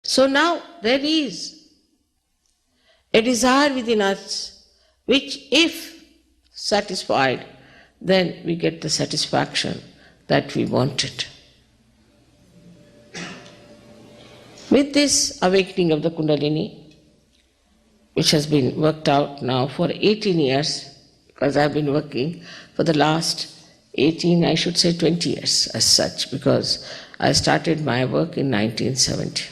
So now there is a desire within us which, if satisfied, then we get the satisfaction that we wanted. With this awakening of the Kundalini, which has been worked out now for 18 years, because I've been working for the last 18, I should say 20 years as such, because I started my work in 1970.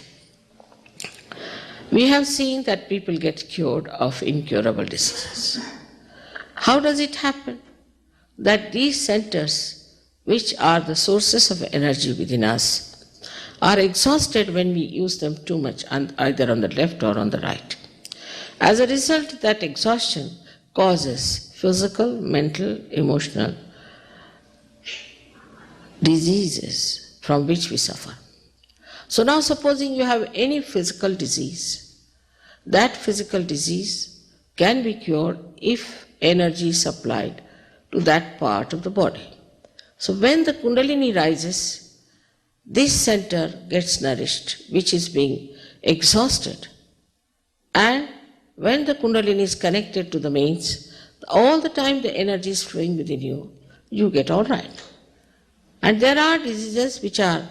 We have seen that people get cured of incurable diseases. How does it happen that these centers, which are the sources of energy within us, are exhausted when we use them too much, either on the left or on the right? As a result, that exhaustion causes physical, mental, emotional diseases from which we suffer. So now supposing you have any physical disease, that physical disease can be cured if energy is supplied to that part of the body. So when the Kundalini rises, this center gets nourished, which is being exhausted. And when the Kundalini is connected to the mains, all the time the energy is flowing within you, you get all right. And there are diseases which are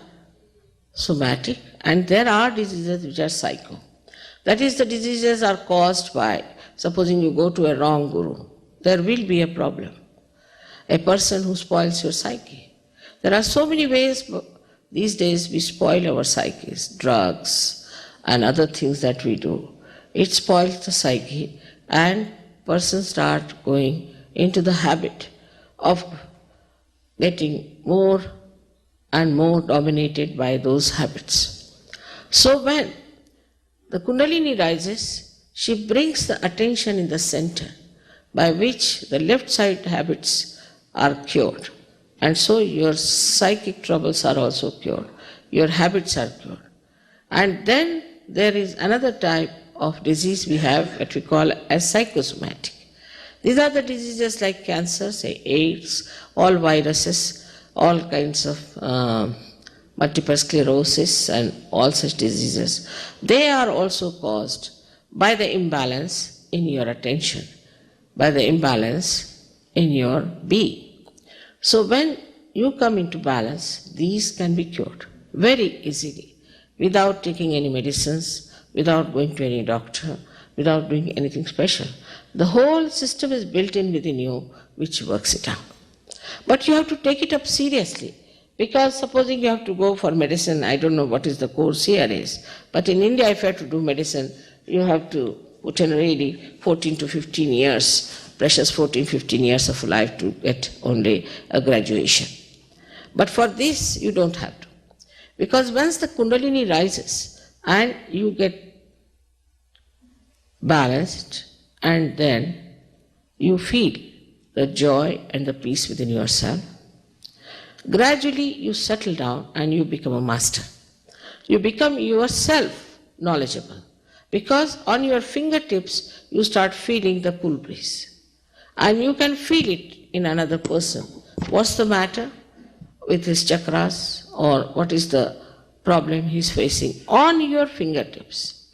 somatic, and there are diseases which are psycho. That is, the diseases are caused by, supposing you go to a wrong guru, there will be a problem. A person who spoils your psyche. There are so many ways these days we spoil our psyches, drugs and other things that we do. It spoils the psyche, and persons start going into the habit of getting more and more dominated by those habits. So when the Kundalini rises, she brings the attention in the center, by which the left side habits are cured. And so your psychic troubles are also cured. Your habits are cured. And then there is another type of disease we have that we call as psychosomatic. These are the diseases like cancer, say AIDS, all viruses, all kinds of multiple sclerosis and all such diseases. They are also caused by the imbalance in your attention, by the imbalance in your being. So when you come into balance, these can be cured very easily, without taking any medicines, without going to any doctor, without doing anything special. The whole system is built in within you, which works it out. But you have to take it up seriously, because supposing you have to go for medicine, I don't know what is the course here is, but in India if you have to do medicine, you have to put in really 14 to 15 years, precious 14, 15 years of life to get only a graduation. But for this you don't have to. Because once the Kundalini rises and you get balanced, and then you feel the joy and the peace within yourself, gradually you settle down and you become a master. You become yourself knowledgeable, because on your fingertips you start feeling the cool breeze. And you can feel it in another person. What's the matter with his chakras, or what is the problem he's facing on your fingertips.